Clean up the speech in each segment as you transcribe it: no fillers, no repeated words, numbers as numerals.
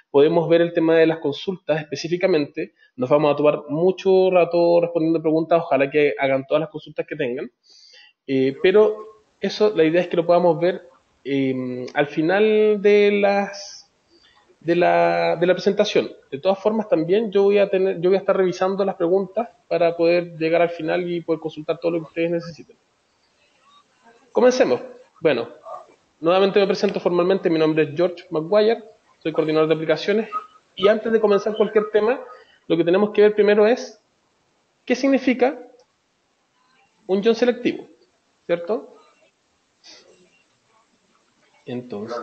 podemos ver el tema de las consultas específicamente. Nos vamos a tomar mucho rato respondiendo preguntas, ojalá que hagan todas las consultas que tengan. Pero eso, la idea es que lo podamos ver al final de la presentación. De todas formas, también yo voy a estar revisando las preguntas para poder llegar al final y poder consultar todo lo que ustedes necesiten. Comencemos. Bueno, nuevamente me presento formalmente. Mi nombre es George Maguire, soy coordinador de aplicaciones. Y antes de comenzar cualquier tema, lo que tenemos que ver primero es qué significa un ion selectivo, ¿cierto? Entonces,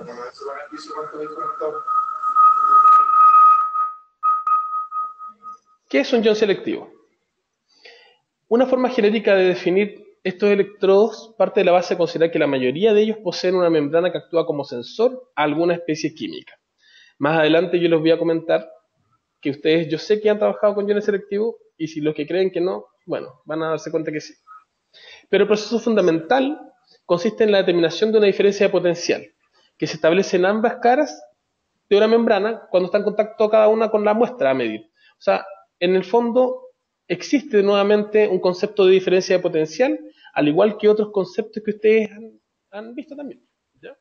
¿qué es un ion selectivo? Una forma genérica de definir estos electrodos parte de la base de considerar que la mayoría de ellos poseen una membrana que actúa como sensor a alguna especie química. Más adelante yo les voy a comentar que ustedes, yo sé que han trabajado con iones selectivos, y si los que creen que no, bueno, van a darse cuenta que sí. Pero el proceso fundamental consiste en la determinación de una diferencia de potencial, que se establece en ambas caras de una membrana cuando está en contacto cada una con la muestra a medir. O sea, en el fondo existe nuevamente un concepto de diferencia de potencial, al igual que otros conceptos que ustedes han visto también, ¿ya?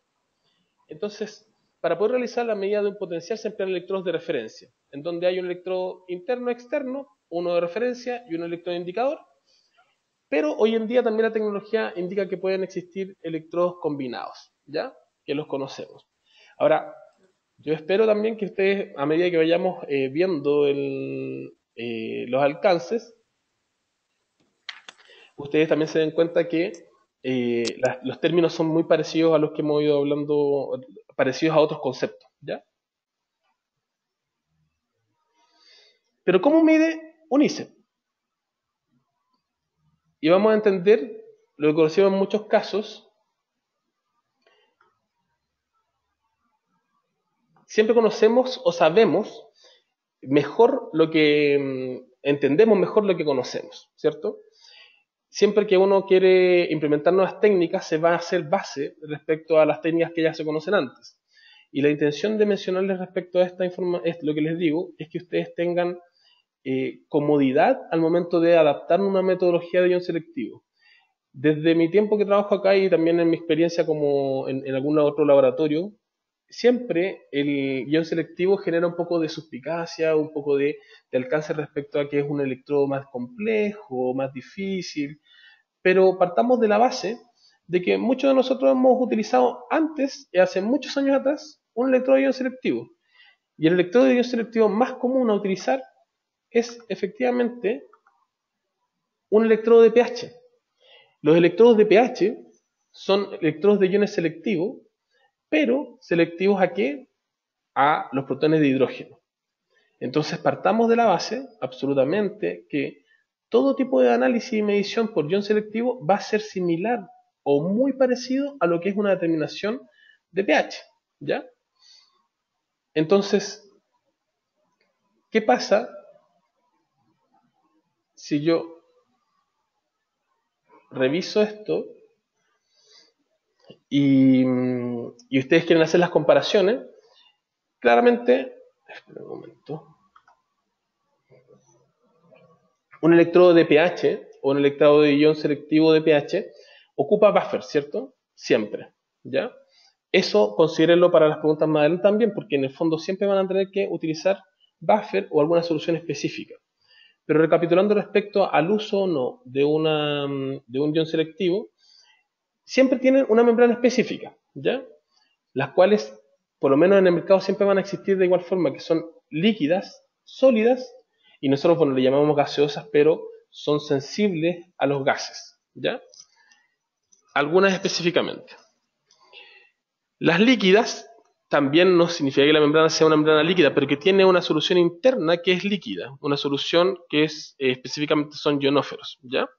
Entonces, para poder realizar la medida de un potencial se emplean electrodos de referencia, en donde hay un electrodo interno externo, uno de referencia y un electrodo indicador, pero hoy en día también la tecnología indica que pueden existir electrodos combinados, ¿ya? Que los conocemos. Ahora, yo espero también que ustedes, a medida que vayamos viendo los alcances, ustedes también se den cuenta que los términos son muy parecidos a los que hemos ido hablando, parecidos a otros conceptos, ¿ya? Pero ¿cómo mide un ICE? Y vamos a entender lo que conocemos en muchos casos. Siempre conocemos o sabemos mejor lo que entendemos mejor lo que conocemos, ¿cierto? Siempre que uno quiere implementar nuevas técnicas, se va a hacer base respecto a las técnicas que ya se conocen antes. Y la intención de mencionarles respecto a esta información, es lo que les digo, es que ustedes tengan comodidad al momento de adaptar una metodología de ion selectivo. Desde mi tiempo que trabajo acá y también en mi experiencia como en algún otro laboratorio, siempre el ion selectivo genera un poco de suspicacia, un poco de alcance respecto a que es un electrodo más complejo, más difícil, pero partamos de la base de que muchos de nosotros hemos utilizado antes, hace muchos años atrás, un electrodo de ion selectivo. Y el electrodo de ion selectivo más común a utilizar es efectivamente un electrodo de pH. Los electrodos de pH son electrodos de iones selectivos, pero selectivos ¿a qué? A los protones de hidrógeno. Entonces partamos de la base, absolutamente, que todo tipo de análisis y medición por ion selectivo va a ser similar o muy parecido a lo que es una determinación de pH, ¿ya? Entonces, ¿qué pasa si yo reviso esto y ustedes quieren hacer las comparaciones? Claramente, espera un momento, un electrodo de pH o un electrodo de ion selectivo de pH ocupa buffer, ¿cierto? Siempre, ¿ya? Eso considérenlo para las preguntas más adelante también, porque en el fondo siempre van a tener que utilizar buffer o alguna solución específica. Pero recapitulando respecto al uso o no de un ion selectivo, siempre tienen una membrana específica, ¿ya? Las cuales, por lo menos en el mercado, siempre van a existir de igual forma, que son líquidas, sólidas, y nosotros, bueno, le llamamos gaseosas, pero son sensibles a los gases, ¿ya? Algunas específicamente. Las líquidas también no significa que la membrana sea una membrana líquida, pero que tiene una solución interna que es líquida, una solución que es específicamente son ionóferos, ¿ya?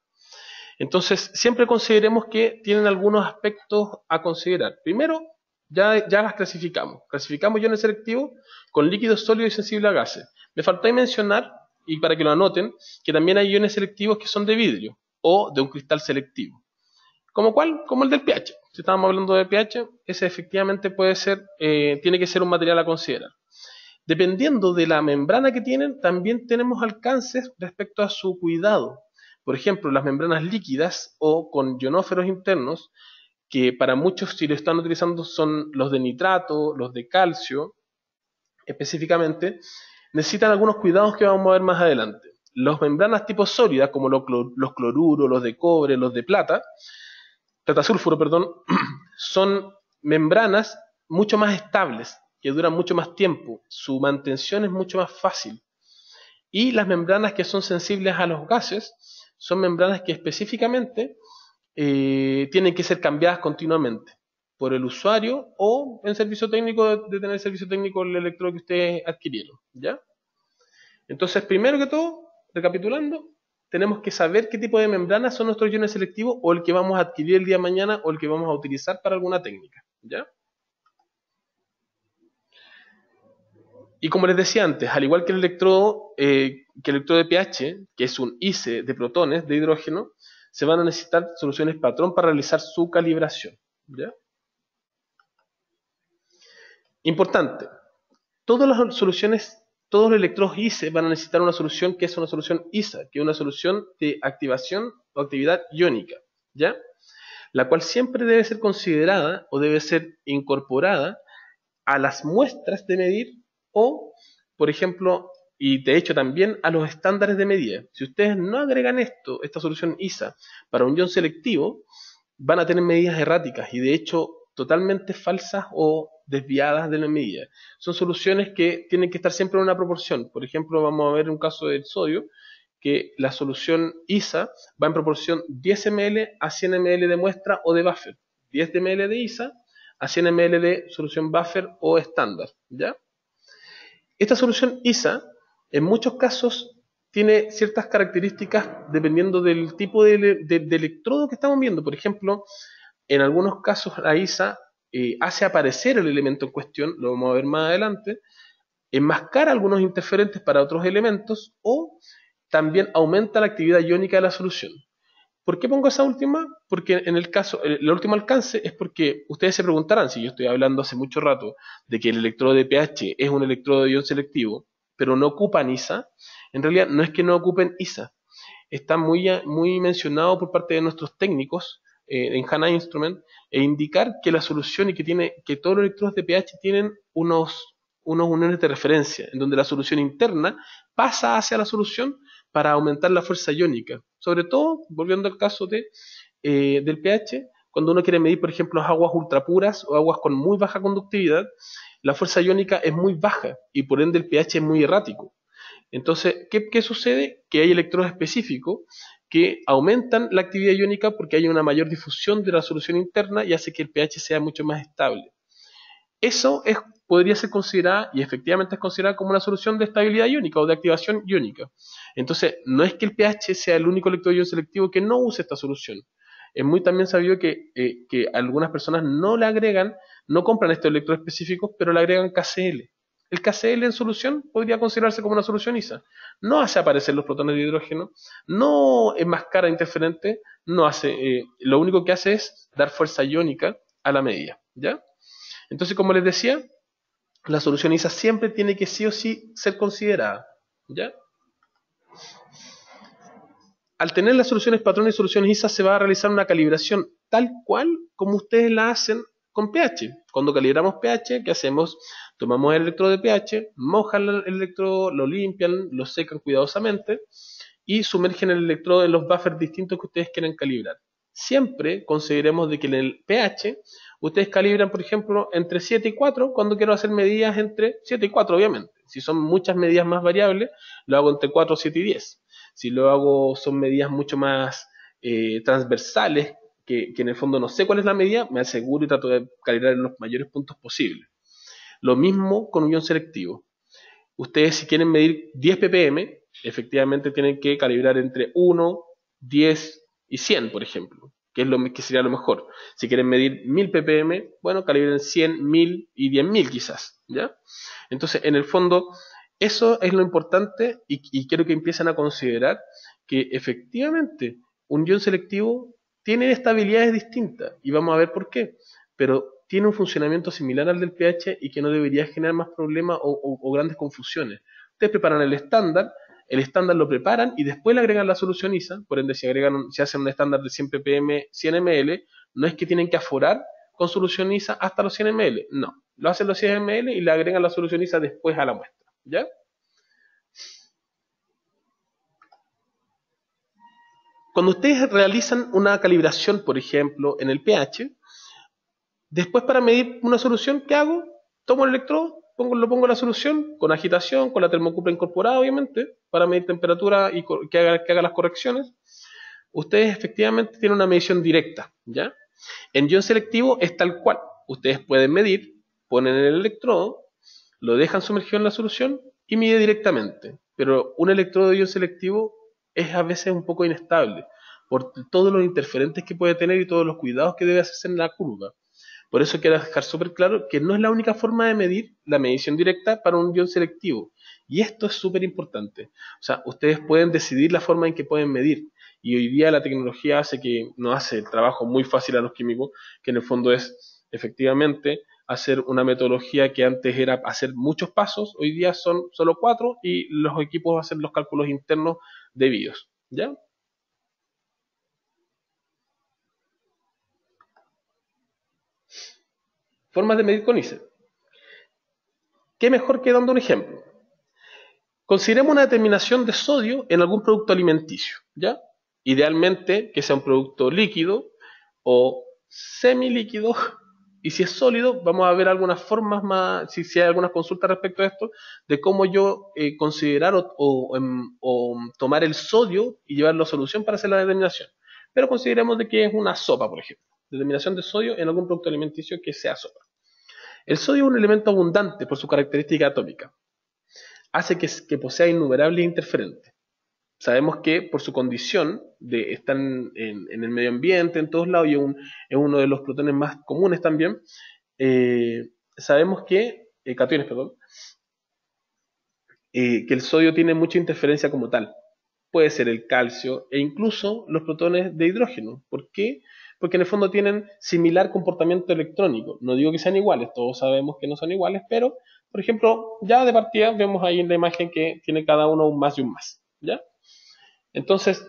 Entonces, siempre consideremos que tienen algunos aspectos a considerar. Primero, ya las clasificamos. Clasificamos iones selectivos con líquidos sólidos y sensibles a gases. Me faltó mencionar, y para que lo anoten, que también hay iones selectivos que son de vidrio o de un cristal selectivo. ¿Como cuál? Como el del pH. Si estábamos hablando de pH, ese efectivamente puede ser, tiene que ser un material a considerar. Dependiendo de la membrana que tienen, también tenemos alcances respecto a su cuidado. Por ejemplo, las membranas líquidas o con ionóferos internos, que para muchos si lo están utilizando son los de nitrato, los de calcio, específicamente, necesitan algunos cuidados que vamos a ver más adelante. Las membranas tipo sólida, como los cloruros, los de cobre, los de plata sulfuro, perdón, son membranas mucho más estables, que duran mucho más tiempo, su mantención es mucho más fácil. Y las membranas que son sensibles a los gases son membranas que específicamente tienen que ser cambiadas continuamente por el usuario o en servicio técnico de tener servicio técnico el electrodo que ustedes adquirieron, ¿ya? Entonces, primero que todo, recapitulando, tenemos que saber qué tipo de membranas son nuestros iones selectivos o el que vamos a adquirir el día de mañana o el que vamos a utilizar para alguna técnica, ¿ya? Y como les decía antes, al igual que el electrodo de pH, que es un ICE de protones de hidrógeno, se van a necesitar soluciones patrón para realizar su calibración, ¿ya? Importante, todas las soluciones, todos los electrodos ICE van a necesitar una solución que es una solución ISA, que es una solución de activación o actividad iónica, ¿ya? La cual siempre debe ser considerada o debe ser incorporada a las muestras de medir o, por ejemplo, y de hecho también a los estándares de medida. Si ustedes no agregan esta solución ISA para un ion selectivo, van a tener medidas erráticas y de hecho totalmente falsas o desviadas de la medida. Son soluciones que tienen que estar siempre en una proporción. Por ejemplo, vamos a ver un caso del sodio, que la solución ISA va en proporción 10 ml a 100 ml de muestra o de buffer. 10 ml de ISA a 100 ml de solución buffer o estándar, ¿ya? Esta solución ISA, en muchos casos, tiene ciertas características dependiendo del tipo de electrodo que estamos viendo. Por ejemplo, en algunos casos la ISA hace aparecer el elemento en cuestión, lo vamos a ver más adelante, enmascara algunos interferentes para otros elementos o también aumenta la actividad iónica de la solución. ¿Por qué pongo esa última? Porque en el caso, el último alcance es porque ustedes se preguntarán, si yo estoy hablando hace mucho rato de que el electrodo de pH es un electrodo de ion selectivo, pero no ocupan ISA, en realidad no es que no ocupen ISA, está muy mencionado por parte de nuestros técnicos en HANA Instrument e indicar que la solución y que todos los electrodos de pH tienen unos uniones de referencia, en donde la solución interna pasa hacia la solución para aumentar la fuerza iónica. Sobre todo, volviendo al caso del pH, cuando uno quiere medir, por ejemplo, aguas ultrapuras o aguas con muy baja conductividad, la fuerza iónica es muy baja y por ende el pH es muy errático. Entonces, ¿qué sucede? Que hay electrodos específicos que aumentan la actividad iónica porque hay una mayor difusión de la solución interna y hace que el pH sea mucho más estable. Eso podría ser considerada, y efectivamente es considerada como una solución de estabilidad iónica o de activación iónica. Entonces, no es que el pH sea el único electrodo ion selectivo que no use esta solución. Es muy también sabido que algunas personas no le agregan, no compran estos electrodos específicos, pero le agregan KCl. El KCl en solución podría considerarse como una solución ISA. No hace aparecer los protones de hidrógeno, no enmascara interferentes, lo único que hace es dar fuerza iónica a la medida, ¿ya? Entonces, como les decía, la solución ISA siempre tiene que sí o sí ser considerada, ¿ya? Al tener las soluciones patrón y soluciones ISA se va a realizar una calibración tal cual como ustedes la hacen con pH. Cuando calibramos pH, ¿qué hacemos? Tomamos el electrodo de pH, mojan el electrodo, lo limpian, lo secan cuidadosamente y sumergen el electrodo en los buffers distintos que ustedes quieren calibrar. Siempre consideremos de que en el pH ustedes calibran, por ejemplo, entre 7 y 4 cuando quiero hacer medidas entre 7 y 4, obviamente. Si son muchas medidas más variables, lo hago entre 4, 7 y 10. Si lo hago, son medidas mucho más transversales, que en el fondo no sé cuál es la medida, me aseguro y trato de calibrar en los mayores puntos posibles. Lo mismo con un ion selectivo. Ustedes si quieren medir 10 ppm, efectivamente tienen que calibrar entre 1, 10 y 100, por ejemplo, que sería lo mejor. Si quieren medir 1000 ppm, bueno, calibren 100, 1000 y 10.000 quizás, ¿ya? Entonces, en el fondo, eso es lo importante y quiero que empiecen a considerar que efectivamente un ion selectivo tiene estabilidades distintas y vamos a ver por qué. Pero tiene un funcionamiento similar al del pH y que no debería generar más problemas o grandes confusiones. Ustedes preparan el estándar lo preparan y después le agregan la solución ISA, por ende si hacen un estándar de 100 ppm, 100 ml, no es que tienen que aforar con solución ISA hasta los 100 ml, no, lo hacen los 100 ml y le agregan la solución ISA después a la muestra, ¿ya? Cuando ustedes realizan una calibración, por ejemplo, en el pH, después para medir una solución, ¿qué hago? Tomo el electrodo, lo pongo en la solución, con agitación, con la termocupla incorporada, obviamente, para medir temperatura y que haga las correcciones. Ustedes efectivamente tienen una medición directa, ¿ya? En ion selectivo es tal cual. Ustedes pueden medir, ponen el electrodo, lo dejan sumergido en la solución y mide directamente. Pero un electrodo de ion selectivo es a veces un poco inestable por todos los interferentes que puede tener y todos los cuidados que debe hacerse en la curva. Por eso quiero dejar súper claro que no es la única forma de medir la medición directa para un ion selectivo. Y esto es súper importante. O sea, ustedes pueden decidir la forma en que pueden medir. Y hoy día la tecnología hace que nos hace el trabajo muy fácil a los químicos, que en el fondo es efectivamente hacer una metodología que antes era hacer muchos pasos, hoy día son solo 4 y los equipos hacen los cálculos internos debidos. ¿Ya? Formas de medir con ISE. ¿Qué mejor que dando un ejemplo? Consideremos una determinación de sodio en algún producto alimenticio, ¿ya? Idealmente que sea un producto líquido o semilíquido, y si es sólido, vamos a ver algunas formas más, si hay algunas consultas respecto a esto, de cómo yo considerar o tomar el sodio y llevarlo a solución para hacer la determinación. Pero consideremos de que es una sopa, por ejemplo. Determinación de sodio en algún producto alimenticio que sea sopa. El sodio es un elemento abundante por su característica atómica. Hace que posea innumerables interferentes. Sabemos que por su condición de estar en el medio ambiente, en todos lados, y es uno de los protones más comunes también, sabemos que, cationes, perdón, que el sodio tiene mucha interferencia como tal. Puede ser el calcio e incluso los protones de hidrógeno. ¿Por qué? Porque en el fondo tienen similar comportamiento electrónico. No digo que sean iguales, todos sabemos que no son iguales, pero, por ejemplo, ya de partida vemos ahí en la imagen que tiene cada uno un más y un más, ¿ya? Entonces,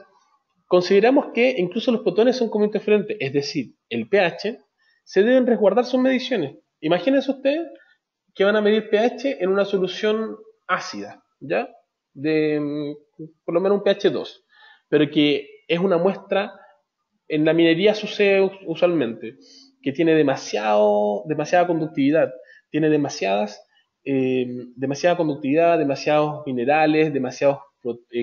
consideramos que incluso los protones son como interferentes, es decir, el pH, se deben resguardar sus mediciones. Imagínense ustedes que van a medir pH en una solución ácida, ¿ya? Por lo menos un pH 2, pero que es una muestra, en la minería sucede usualmente, que tiene demasiada conductividad, tiene demasiada conductividad, demasiados minerales, demasiados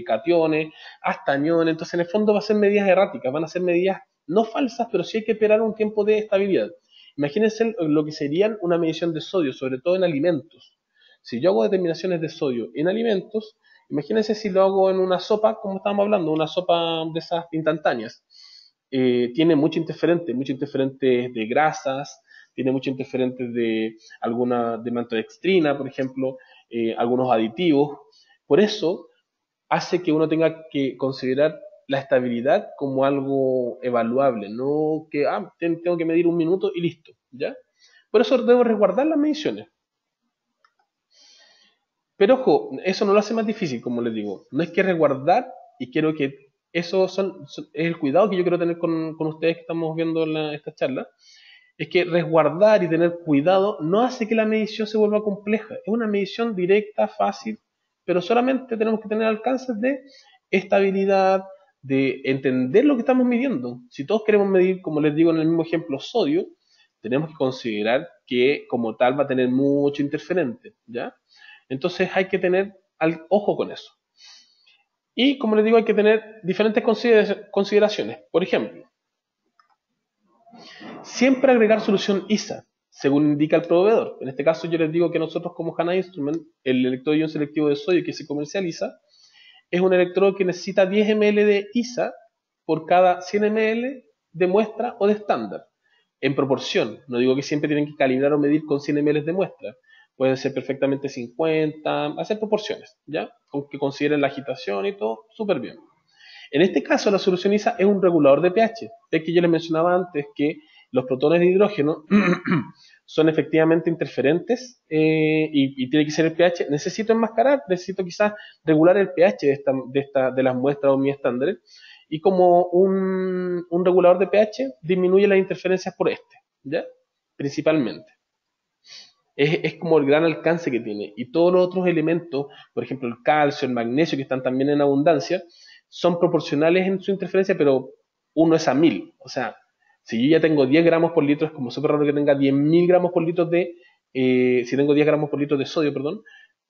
cationes, hasta aniones. Entonces en el fondo va a ser medidas erráticas, van a ser medidas no falsas, pero sí hay que esperar un tiempo de estabilidad. Imagínense lo que serían una medición de sodio, sobre todo en alimentos. Si yo hago determinaciones de sodio en alimentos, imagínense si lo hago en una sopa, como estábamos hablando, una sopa de esas instantáneas. Tiene muchos interferentes de grasas, tiene muchos interferentes de maltodextrina, por ejemplo, algunos aditivos. Por eso hace que uno tenga que considerar la estabilidad como algo evaluable, no que tengo que medir un minuto y listo, ¿ya? Por eso debo resguardar las mediciones. Pero ojo, eso no lo hace más difícil, como les digo. No es que resguardar, y quiero que eso es el cuidado que yo quiero tener con ustedes que estamos viendo esta charla, es que resguardar y tener cuidado no hace que la medición se vuelva compleja. Es una medición directa, fácil, pero solamente tenemos que tener alcances de estabilidad, de entender lo que estamos midiendo. Si todos queremos medir, como les digo en el mismo ejemplo, sodio, tenemos que considerar que como tal va a tener mucho interferente, ¿ya? Entonces hay que tener ojo con eso. Y como les digo, hay que tener diferentes consideraciones. Por ejemplo, siempre agregar solución ISA, según indica el proveedor. En este caso yo les digo que nosotros como HANA Instrument, el electrodo ion selectivo de sodio que se comercializa, es un electrodo que necesita 10 ml de ISA por cada 100 ml de muestra o de estándar. En proporción, no digo que siempre tienen que calibrar o medir con 100 ml de muestra. Pueden ser perfectamente 50, hacer proporciones, ¿ya? Con que consideren la agitación y todo, súper bien. En este caso, la solución ISA es un regulador de pH. Es que yo les mencionaba antes que los protones de hidrógeno son efectivamente interferentes y tiene que ser el pH. Necesito enmascarar, necesito quizás regular el pH de las muestras o mi estándares, y como un regulador de pH disminuye las interferencias por ¿ya? Principalmente. Es como el gran alcance que tiene. Y todos los otros elementos, por ejemplo el calcio, el magnesio, que están también en abundancia, son proporcionales en su interferencia, pero 1 es a 1000. O sea, si yo ya tengo 10 gramos por litro, es como súper raro que tenga 10.000 gramos por litro si tengo 10 gramos por litro de sodio, perdón,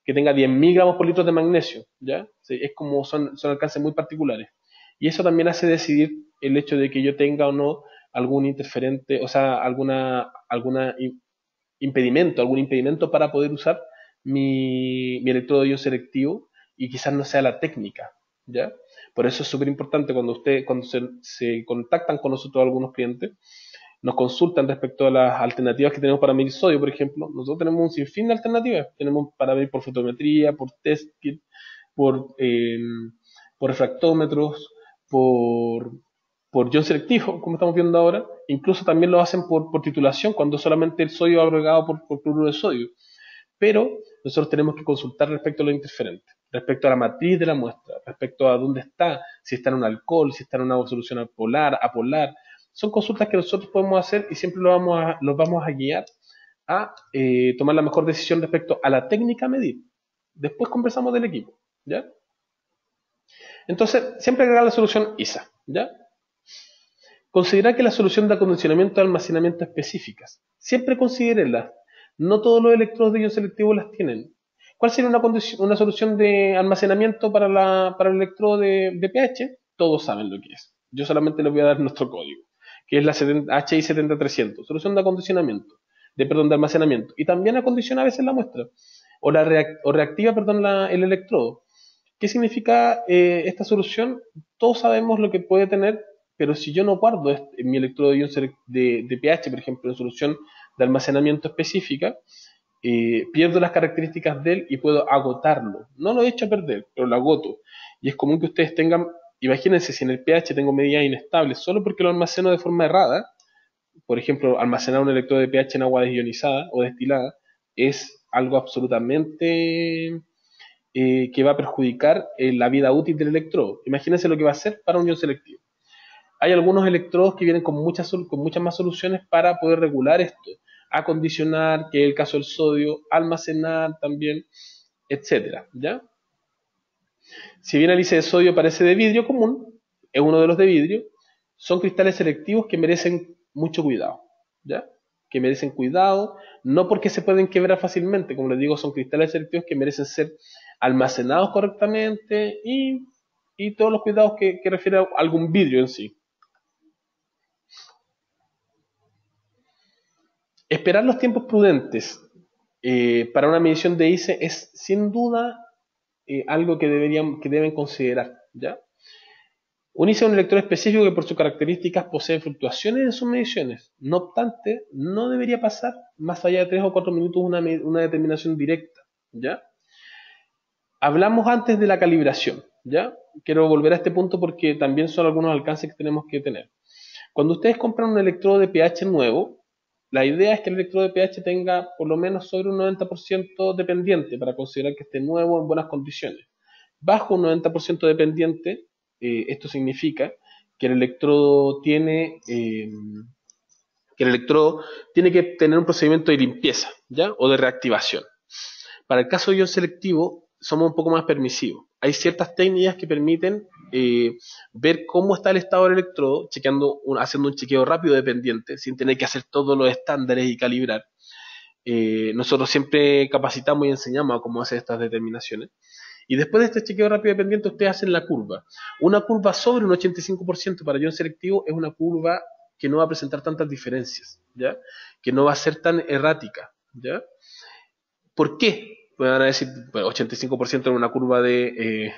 que tenga 10.000 gramos por litro de magnesio, ¿ya? Sí, es como son alcances muy particulares. Y eso también hace decidir el hecho de que yo tenga o no algún interferente, o sea, algún impedimento para poder usar mi electrodo de ion selectivo, y quizás no sea la técnica, ¿ya? Por eso es súper importante cuando se contactan con nosotros algunos clientes, nos consultan respecto a las alternativas que tenemos para medir sodio, por ejemplo. Nosotros tenemos un sinfín de alternativas. Tenemos para medir por fotometría, por test kit, por, eh, por refractómetros, por, por ion selectivo, como estamos viendo ahora. Incluso también lo hacen por titulación, cuando solamente el sodio agregado por cloruro de sodio. Pero nosotros tenemos que consultar respecto a los interferentes, respecto a la matriz de la muestra, respecto a dónde está, si está en un alcohol, si está en una solución apolar, apolar. Son consultas que nosotros podemos hacer y siempre los vamos a guiar a tomar la mejor decisión respecto a la técnica a medir. Después conversamos del equipo, ¿ya? Entonces, siempre agregar la solución ISA, ¿ya? Considerar que la solución de acondicionamiento de almacenamiento específicas. Siempre considérenlas. No todos los electrodos de ion selectivo las tienen. ¿Cuál sería una solución de almacenamiento para el electrodo de pH? Todos saben lo que es. Yo solamente les voy a dar nuestro código, que es la HI 70300, solución de acondicionamiento, de almacenamiento. Y también acondiciona a veces la muestra, o reactiva, el electrodo. ¿Qué significa esta solución? Todos sabemos lo que puede tener, pero si yo no guardo mi electrodo de ion de pH, por ejemplo, en solución de almacenamiento específica, pierdo las características de él y puedo agotarlo. No lo he hecho a perder, pero lo agoto. Y es común que ustedes tengan, imagínense, si en el pH tengo medidas inestables solo porque lo almaceno de forma errada. Por ejemplo, almacenar un electrodo de pH en agua desionizada o destilada es algo absolutamente que va a perjudicar la vida útil del electrodo. Imagínense lo que va a hacer para un ion selectivo. Hay algunos electrodos que vienen con muchas más soluciones para poder regular esto, acondicionar, que es el caso del sodio, almacenar también, etcétera, ¿ya? Si bien el IC de sodio parece de vidrio común, es uno de los de vidrio, son cristales selectivos que merecen mucho cuidado, ¿ya? Que merecen cuidado, no porque se pueden quebrar fácilmente, como les digo, son cristales selectivos que merecen ser almacenados correctamente y todos los cuidados que refiere a algún vidrio en sí. Esperar los tiempos prudentes para una medición de ICE es sin duda algo que deben considerar, ¿ya? Un ICE es un electrodo específico que por sus características posee fluctuaciones en sus mediciones. No obstante, no debería pasar más allá de 3 o 4 minutos una determinación directa, ¿ya? Hablamos antes de la calibración, ¿ya? Quiero volver a este punto porque también son algunos alcances que tenemos que tener. Cuando ustedes compran un electrodo de pH nuevo, la idea es que el electrodo de pH tenga por lo menos sobre un 90% dependiente para considerar que esté nuevo en buenas condiciones. Bajo un 90% dependiente, esto significa que el electrodo tiene que tener un procedimiento de limpieza, ¿ya? O de reactivación. Para el caso de ion selectivo, somos un poco más permisivos. Hay ciertas técnicas que permiten ver cómo está el estado del electrodo, haciendo un chequeo rápido dependiente, sin tener que hacer todos los estándares y calibrar. Nosotros siempre capacitamos y enseñamos a cómo hacer estas determinaciones. Y después de este chequeo rápido dependiente, ustedes hacen la curva. Una curva sobre un 85% para ion selectivo es una curva que no va a presentar tantas diferencias, ¿ya? Que no va a ser tan errática, ¿ya? ¿Por qué? Me van a decir, bueno, 85% en una curva de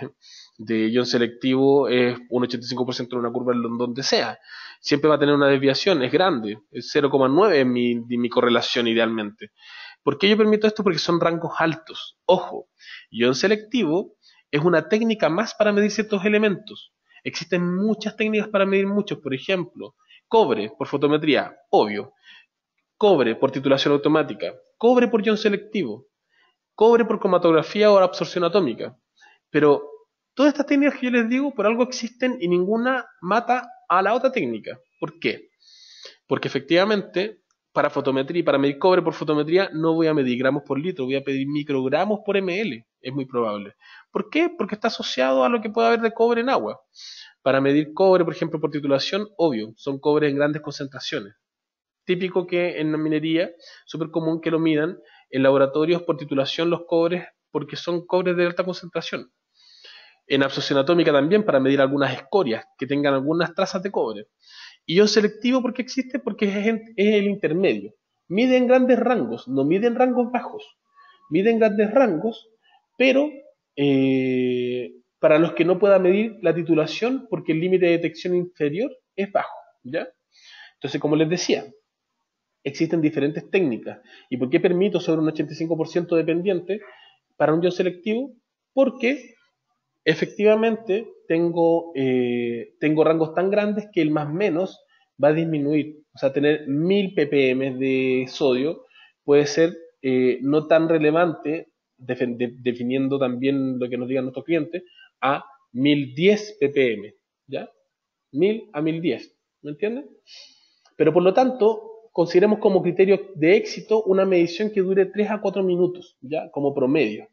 ion selectivo es un 85% en una curva en donde sea. Siempre va a tener una desviación, es grande, es 0,9 en mi correlación idealmente. ¿Por qué yo permito esto? Porque son rangos altos. Ojo, ion selectivo es una técnica más para medir ciertos elementos. Existen muchas técnicas para medir muchos, por ejemplo, Cobre por fotometría, obvio. Cobre por titulación automática. Cobre por ion selectivo. Cobre por cromatografía o absorción atómica. Pero todas estas técnicas que yo les digo, por algo existen y ninguna mata a la otra técnica. ¿Por qué? Porque efectivamente, para fotometría, para medir cobre por fotometría, no voy a medir gramos por litro, voy a pedir microgramos por ml. Es muy probable. ¿Por qué? Porque está asociado a lo que puede haber de cobre en agua. Para medir cobre, por ejemplo, por titulación, obvio, son cobres en grandes concentraciones. Típico que en la minería, súper común que lo midan en laboratorios por titulación los cobres, porque son cobres de alta concentración. En absorción atómica también para medir algunas escorias que tengan algunas trazas de cobre. Ion selectivo, ¿por qué existe? Porque es el intermedio. Mide en grandes rangos, no mide en rangos bajos. Mide en grandes rangos, pero para los que no pueda medir la titulación, porque el límite de detección inferior es bajo, ¿ya? Entonces, como les decía, existen diferentes técnicas. ¿Y por qué permito sobre un 85% dependiente para un ion selectivo? Porque efectivamente tengo rangos tan grandes que el más menos va a disminuir. O sea, tener 1000 ppm de sodio puede ser no tan relevante, definiendo también lo que nos digan nuestros clientes, a 1010 ppm, ¿ya? 1000 a 1010, ¿me entienden? Pero por lo tanto, consideremos como criterio de éxito una medición que dure 3 a 4 minutos, ¿ya? Como promedio.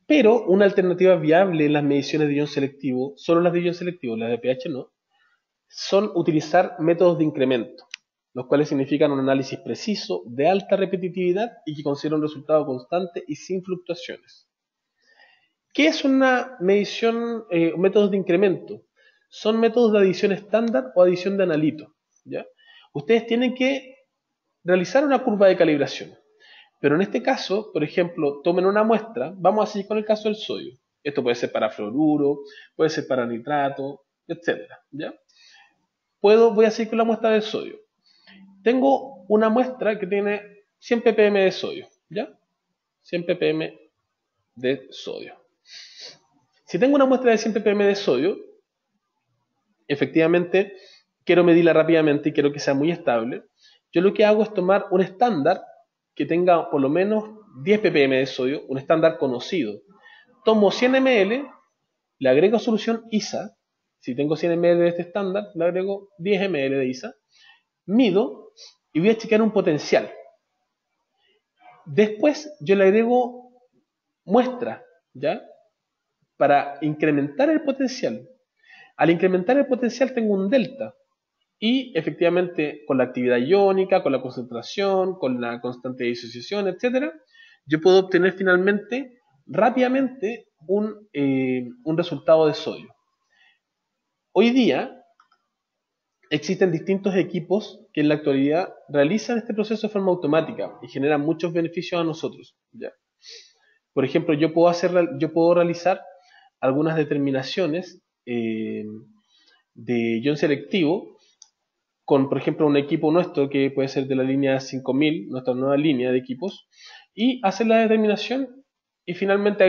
Pero una alternativa viable en las mediciones de ion selectivo, solo las de ion selectivo, las de pH no, son utilizar métodos de incremento, los cuales significan un análisis preciso, de alta repetitividad y que considera un resultado constante y sin fluctuaciones. ¿Qué es una medición, métodos de incremento? Son métodos de adición estándar o adición de analito, ¿ya? Ustedes tienen que realizar una curva de calibración. Pero en este caso, por ejemplo, tomen una muestra, vamos a seguir con el caso del sodio. Esto puede ser para fluoruro, puede ser para nitrato, etc. ¿Ya? Voy a seguir con la muestra del sodio. Tengo una muestra que tiene 100 ppm de sodio, ¿ya? 100 ppm de sodio. Si tengo una muestra de 100 ppm de sodio, efectivamente quiero medirla rápidamente y quiero que sea muy estable. Yo lo que hago es tomar un estándar que tenga por lo menos 10 ppm de sodio, un estándar conocido. Tomo 100 ml, le agrego solución ISA. Si tengo 100 ml de este estándar, le agrego 10 ml de ISA. Mido y voy a chequear un potencial. Después yo le agrego muestra, ¿ya? Para incrementar el potencial. Al incrementar el potencial tengo un delta. Y efectivamente, con la actividad iónica, con la concentración, con la constante de disociación, etc., yo puedo obtener finalmente, rápidamente, un resultado de sodio. Hoy día existen distintos equipos que en la actualidad realizan este proceso de forma automática y generan muchos beneficios a nosotros, ¿ya? Por ejemplo, yo puedo realizar algunas determinaciones de ion selectivo con, por ejemplo, un equipo nuestro que puede ser de la línea 5000, nuestra nueva línea de equipos, y hacer la determinación y finalmente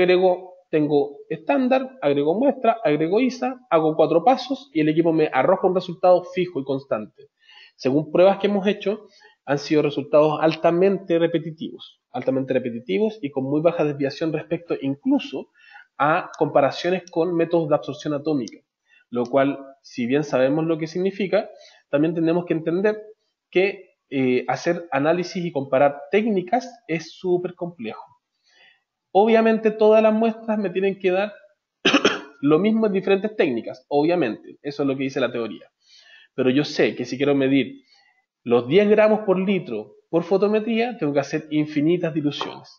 tengo estándar, agrego muestra, agrego ISA, hago 4 pasos y el equipo me arroja un resultado fijo y constante. Según pruebas que hemos hecho, han sido resultados altamente repetitivos y con muy baja desviación respecto incluso a comparaciones con métodos de absorción atómica, lo cual, si bien sabemos lo que significa, también tenemos que entender que hacer análisis y comparar técnicas es súper complejo. Obviamente todas las muestras me tienen que dar lo mismo en diferentes técnicas, obviamente, eso es lo que dice la teoría. Pero yo sé que si quiero medir los 10 gramos por litro por fotometría, tengo que hacer infinitas diluciones.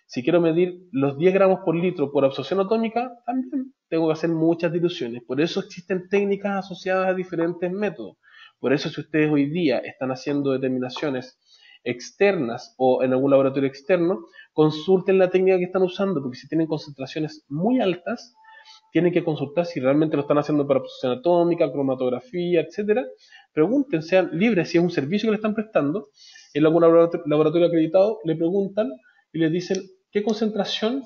Si quiero medir los 10 gramos por litro por absorción atómica, también tengo que hacer muchas diluciones. Por eso existen técnicas asociadas a diferentes métodos. Por eso si ustedes hoy día están haciendo determinaciones externas o en algún laboratorio externo, consulten la técnica que están usando, porque si tienen concentraciones muy altas, tienen que consultar si realmente lo están haciendo para absorción atómica, cromatografía, etcétera. Pregunten, sean libres si es un servicio que le están prestando. En algún laboratorio acreditado le preguntan y les dicen qué concentración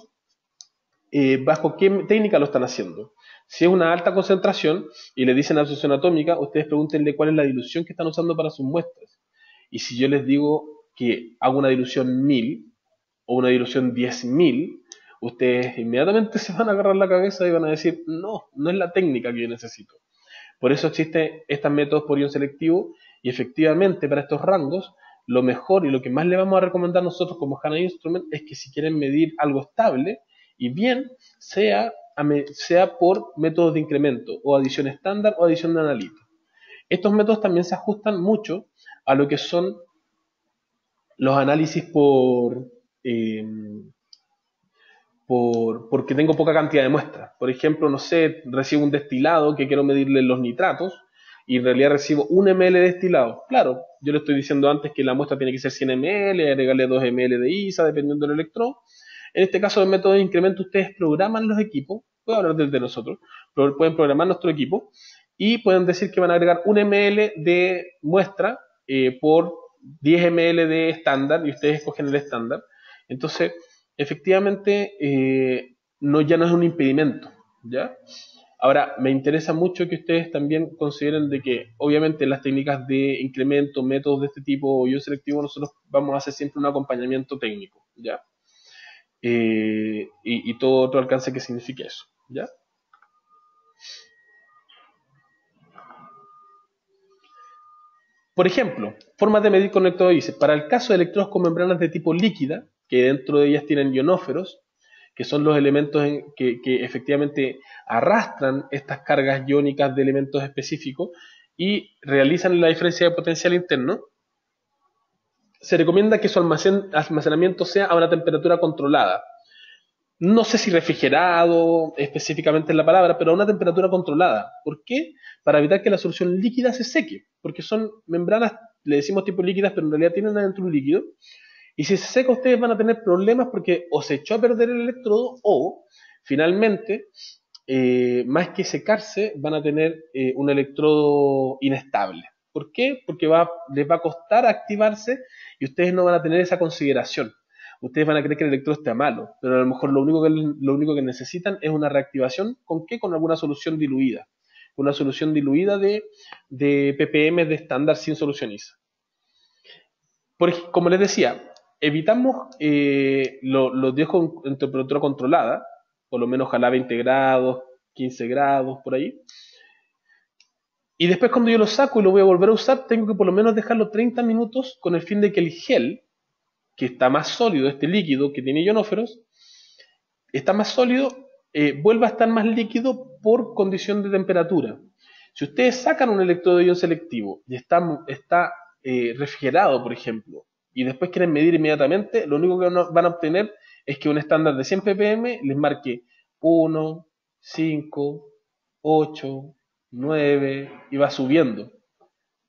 bajo qué técnica lo están haciendo. Si es una alta concentración y le dicen absorción atómica, ustedes pregúntenle cuál es la dilución que están usando para sus muestras. Y si yo les digo que hago una dilución 1000 o una dilución 10.000, ustedes inmediatamente se van a agarrar la cabeza y van a decir, no, no es la técnica que yo necesito. Por eso existen estos métodos por ion selectivo y efectivamente para estos rangos lo mejor y lo que más le vamos a recomendar nosotros como HANA Instrument es que si quieren medir algo estable y bien, sea por métodos de incremento o adición estándar o adición de analito. Estos métodos también se ajustan mucho a lo que son los análisis porque tengo poca cantidad de muestras. Por ejemplo, no sé, recibo un destilado que quiero medirle los nitratos y en realidad recibo 1 ml de destilado. Claro, yo le estoy diciendo antes que la muestra tiene que ser 100 ml, agregarle 2 ml de ISA dependiendo del electrodo. En este caso del método de incremento ustedes programan los equipos, puedo hablar desde nosotros, pero pueden programar nuestro equipo y pueden decir que van a agregar 1 ml de muestra por 10 ml de estándar y ustedes escogen el estándar. Entonces, efectivamente, ya no es un impedimento, ¿ya? Ahora, me interesa mucho que ustedes también consideren de que, obviamente, las técnicas de incremento, métodos de este tipo o ion selectivo, nosotros vamos a hacer siempre un acompañamiento técnico, ¿ya? Y todo otro alcance que signifique eso, ¿ya? Por ejemplo, formas de medir con electrodo ICE. Para el caso de electrodos con membranas de tipo líquida, que dentro de ellas tienen ionóferos, que son los elementos que efectivamente arrastran estas cargas iónicas de elementos específicos y realizan la diferencia de potencial interno, se recomienda que su almacenamiento sea a una temperatura controlada. No sé si refrigerado específicamente es la palabra, pero a una temperatura controlada. ¿Por qué? Para evitar que la solución líquida se seque, porque son membranas, le decimos tipo líquidas, pero en realidad tienen adentro un líquido. Y si se seca, ustedes van a tener problemas porque o se echó a perder el electrodo o, finalmente, más que secarse, van a tener un electrodo inestable. ¿Por qué? Porque les va a costar activarse y ustedes no van a tener esa consideración. Ustedes van a creer que el electrodo está malo, pero a lo mejor lo único que necesitan es una reactivación. ¿Con qué? Con alguna solución diluida. Una solución diluida de ppm de estándar sin solución ISA. Como les decía, evitamos los dejo en temperatura controlada, por lo menos ojalá 20 grados, 15 grados, por ahí. Y después cuando yo lo saco y lo voy a volver a usar, tengo que por lo menos dejarlo 30 minutos con el fin de que el gel, que está más sólido, este líquido que tiene ionóferos, está más sólido, vuelva a estar más líquido por condición de temperatura. Si ustedes sacan un electrodo de ion selectivo y está refrigerado, por ejemplo, y después quieren medir inmediatamente, lo único que van a obtener es que un estándar de 100 ppm les marque 1, 5, 8, 9 y va subiendo,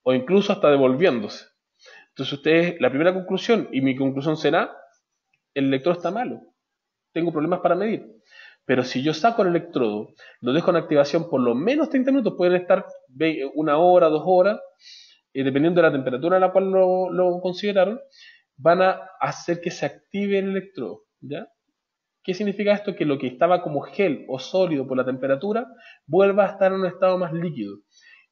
o incluso hasta devolviéndose. Entonces ustedes, la primera conclusión, y mi conclusión será, el electrodo está malo, tengo problemas para medir. Pero si yo saco el electrodo, lo dejo en activación por lo menos 30 minutos, pueden estar 1 hora, 2 horas, dependiendo de la temperatura a la cual lo consideraron, van a hacer que se active el electrodo, ¿ya? ¿Qué significa esto? Que lo que estaba como gel o sólido por la temperatura vuelva a estar en un estado más líquido.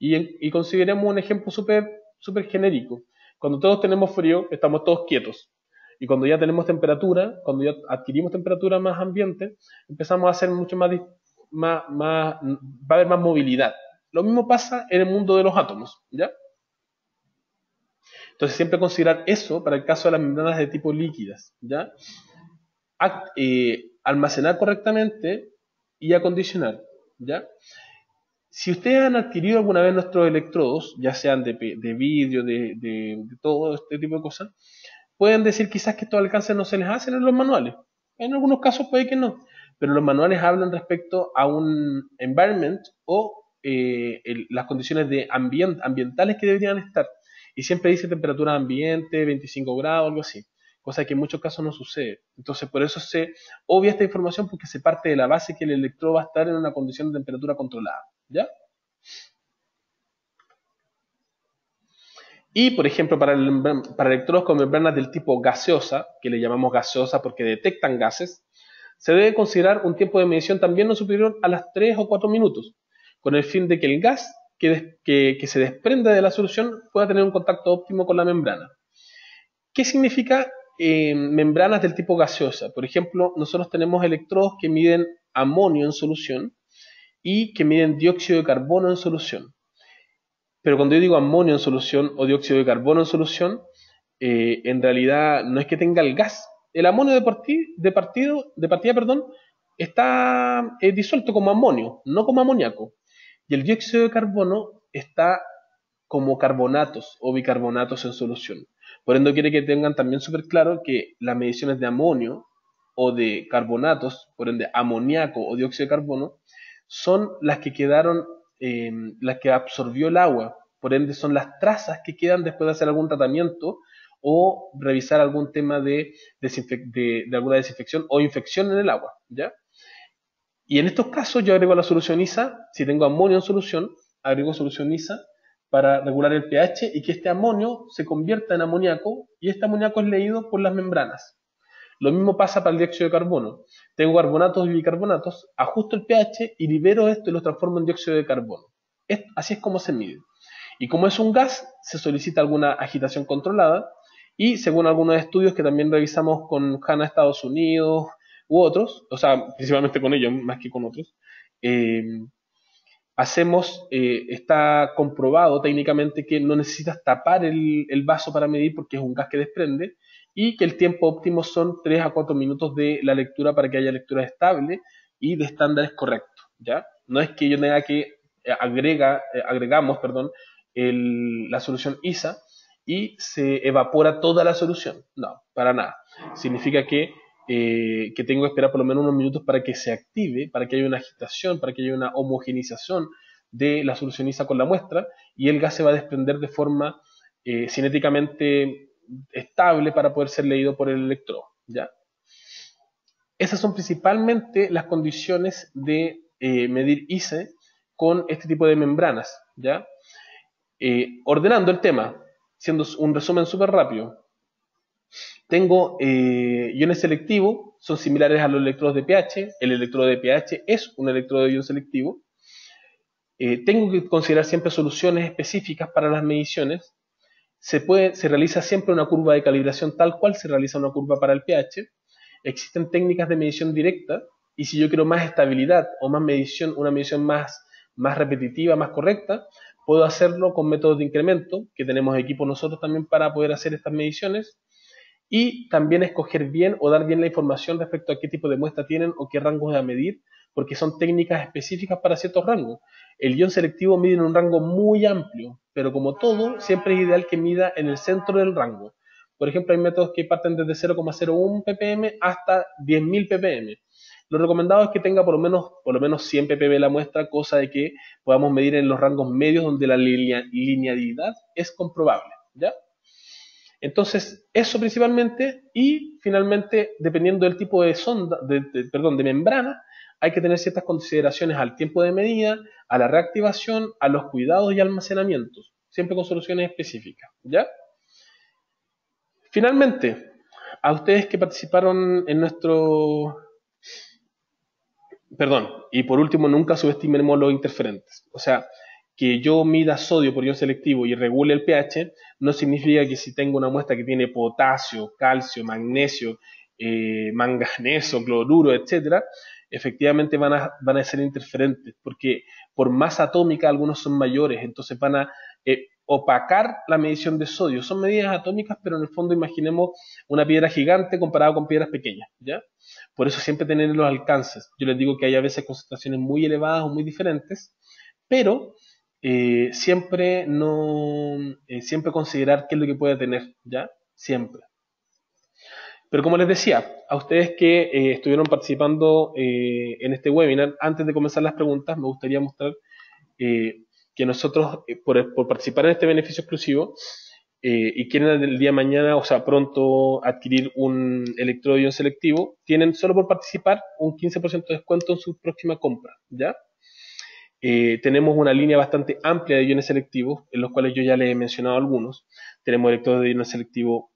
Y consideremos un ejemplo súper genérico. Cuando todos tenemos frío, estamos todos quietos. Y cuando ya tenemos temperatura, cuando ya adquirimos temperatura más ambiente, empezamos a hacer mucho va a haber más movilidad. Lo mismo pasa en el mundo de los átomos, ¿ya? Entonces siempre considerar eso para el caso de las membranas de tipo líquidas, ¿ya? Almacenar correctamente y acondicionar, ¿ya? Si ustedes han adquirido alguna vez nuestros electrodos, ya sean de vidrio, de todo este tipo de cosas, pueden decir quizás que estos alcances no se les hacen en los manuales. En algunos casos puede que no, pero los manuales hablan respecto a un environment o las condiciones ambientales que deberían estar. Y siempre dice temperatura ambiente, 25 grados, algo así. Cosa que en muchos casos no sucede. Entonces, por eso se obvia esta información porque se parte de la base que el electrodo va a estar en una condición de temperatura controlada. ¿Ya? Y, por ejemplo, para electrodos con membranas del tipo gaseosa, que le llamamos gaseosa porque detectan gases, se debe considerar un tiempo de medición también no superior a las 3 o 4 minutos, con el fin de que el gas que se desprende de la solución pueda tener un contacto óptimo con la membrana. ¿Qué significa membranas del tipo gaseosa? Por ejemplo, nosotros tenemos electrodos que miden amonio en solución y que miden dióxido de carbono en solución. Pero cuando yo digo amonio en solución o dióxido de carbono en solución, en realidad no es que tenga el gas. El amonio de partida, perdón, está disuelto como amonio, no como amoníaco. Y el dióxido de carbono está como carbonatos o bicarbonatos en solución. Por ende, quiere que tengan también súper claro que las mediciones de amonio o de carbonatos, por ende amoníaco o dióxido de carbono, son las que quedaron, las que absorbió el agua. Por ende, son las trazas que quedan después de hacer algún tratamiento o revisar algún tema de alguna desinfección o infección en el agua, ¿ya? Y en estos casos yo agrego la solución ISA, si tengo amonio en solución, agrego solución ISA para regular el pH y que este amonio se convierta en amoníaco y este amoníaco es leído por las membranas. Lo mismo pasa para el dióxido de carbono. Tengo carbonatos y bicarbonatos, ajusto el pH y libero esto y lo transformo en dióxido de carbono. Así es como se mide. Y como es un gas, se solicita alguna agitación controlada y según algunos estudios que también revisamos con HANA Estados Unidos u otros, o sea, principalmente con ellos más que con otros, eh, está comprobado técnicamente que no necesitas tapar el vaso para medir porque es un gas que desprende y que el tiempo óptimo son 3 a 4 minutos de la lectura para que haya lectura estable y de estándares correctos, ¿ya? No es que yo tenga que agregamos, perdón, la solución ISA y se evapora toda la solución. No, para nada. Significa que tengo que esperar por lo menos unos minutos para que se active, para que haya una agitación, para que haya una homogenización de la solución ISA con la muestra y el gas se va a desprender de forma cinéticamente estable para poder ser leído por el electrodo, ¿ya? Esas son principalmente las condiciones de medir ISE con este tipo de membranas, ¿ya? Ordenando el tema, siendo un resumen súper rápido, tengo iones selectivos, son similares a los electrodos de pH, el electrodo de pH es un electrodo de ion selectivo. Tengo que considerar siempre soluciones específicas para las mediciones. Se realiza siempre una curva de calibración tal cual se realiza una curva para el pH. Existen técnicas de medición directa y si yo quiero más estabilidad o más medición, una medición más repetitiva, más correcta, puedo hacerlo con métodos de incremento, que tenemos equipos nosotros también para poder hacer estas mediciones. Y también escoger bien o dar bien la información respecto a qué tipo de muestra tienen o qué rangos a medir, porque son técnicas específicas para ciertos rangos. El ion selectivo mide en un rango muy amplio, pero como todo, siempre es ideal que mida en el centro del rango. Por ejemplo, hay métodos que parten desde 0,01 ppm hasta 10.000 ppm. Lo recomendado es que tenga por lo menos 100 ppm la muestra, cosa de que podamos medir en los rangos medios donde la linealidad es comprobable, ¿ya? Entonces, eso principalmente, y finalmente, dependiendo del tipo de sonda, de membrana, hay que tener ciertas consideraciones al tiempo de medida, a la reactivación, a los cuidados y almacenamientos, siempre con soluciones específicas, ¿ya? Finalmente, a ustedes que participaron en perdón, y por último, nunca subestimemos los interferentes. O sea, que yo mida sodio por ion selectivo y regule el pH, no significa que si tengo una muestra que tiene potasio, calcio, magnesio, manganeso, cloruro, etcétera, efectivamente van a ser interferentes, porque por masa atómica algunos son mayores, entonces van a opacar la medición de sodio. Son medidas atómicas, pero en el fondo imaginemos una piedra gigante comparada con piedras pequeñas, ¿ya? Por eso siempre tener los alcances. Yo les digo que hay a veces concentraciones muy elevadas o muy diferentes, pero siempre no, siempre considerar qué es lo que puede tener, ¿ya? Siempre. Pero como les decía, a ustedes que estuvieron participando en este webinar, antes de comenzar las preguntas, me gustaría mostrar que nosotros, por participar en este beneficio exclusivo, y quieren el día de mañana, o sea, pronto adquirir un electrodo ion selectivo, tienen solo por participar un 15% de descuento en su próxima compra, ¿ya? Tenemos una línea bastante amplia de iones selectivos, en los cuales yo ya les he mencionado algunos. Tenemos electrodos de ion selectivo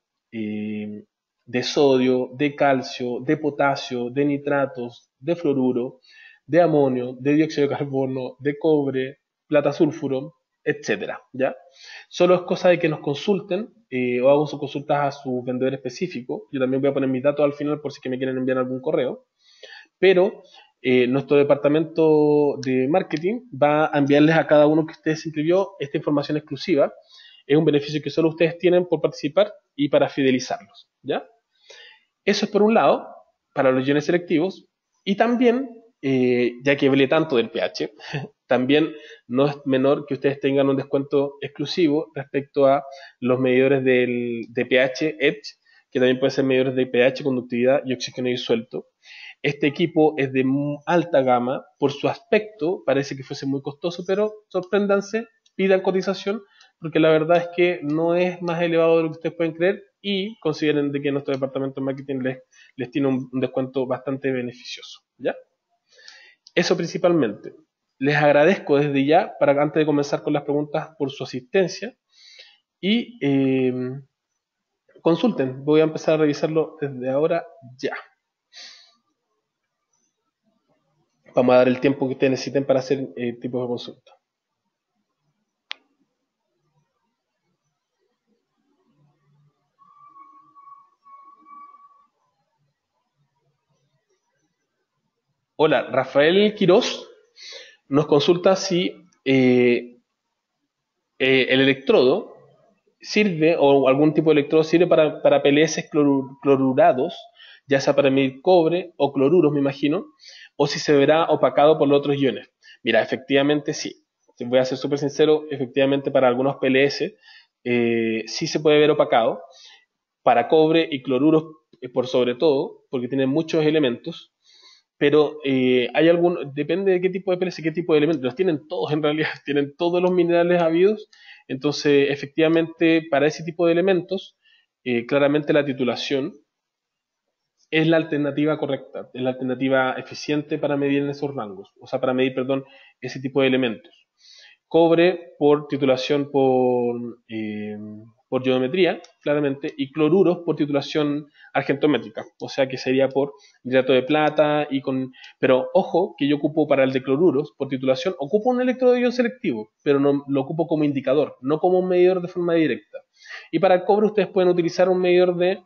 de sodio, de calcio, de potasio, de nitratos, de fluoruro, de amonio, de dióxido de carbono, de cobre, plata sulfuro, etcétera, ¿ya? Solo es cosa de que nos consulten o hagan sus consultas a su vendedor específico. Yo también voy a poner mis datos al final por si que me quieren enviar algún correo. Pero nuestro departamento de marketing va a enviarles a cada uno que ustedes se inscribió esta información exclusiva. Es un beneficio que solo ustedes tienen por participar y para fidelizarlos, ¿ya? Eso es por un lado, para los iones selectivos, y también, ya que hablé tanto del pH, también no es menor que ustedes tengan un descuento exclusivo respecto a los medidores de pH Edge, que también pueden ser medidores de pH, conductividad y oxígeno disuelto. Este equipo es de alta gama, por su aspecto parece que fuese muy costoso, pero sorpréndanse, pidan cotización, porque la verdad es que no es más elevado de lo que ustedes pueden creer y consideren de que nuestro departamento de marketing les tiene un descuento bastante beneficioso, ¿ya? Eso principalmente. Les agradezco desde ya, para antes de comenzar con las preguntas, por su asistencia y consulten. Voy a empezar a revisarlo desde ahora ya. Vamos a dar el tiempo que ustedes necesiten para hacer tipos de consulta. Hola, Rafael Quirós nos consulta si el electrodo sirve, o algún tipo de electrodo sirve para PLS clorurados, ya sea para medir cobre o cloruros, me imagino, o si se verá opacado por los otros iones. Mira, efectivamente sí. Voy a ser súper sincero, efectivamente para algunos PLS sí se puede ver opacado, para cobre y cloruros por sobre todo, porque tienen muchos elementos, pero hay algún, depende de qué tipo de PLC, qué tipo de elementos, los tienen todos en realidad, tienen todos los minerales habidos, entonces efectivamente para ese tipo de elementos, claramente la titulación es la alternativa correcta, es la alternativa eficiente para medir en esos rangos, o sea, para medir, perdón, ese tipo de elementos. Cobre por titulación por ionometría, claramente, y cloruros por titulación argentométrica, o sea que sería por hidrato de plata y con... Pero ojo, que yo ocupo para el de cloruros, por titulación, ocupo un electrodo de ion selectivo, pero no lo ocupo como indicador, no como un medidor de forma directa. Y para el cobre ustedes pueden utilizar un medidor de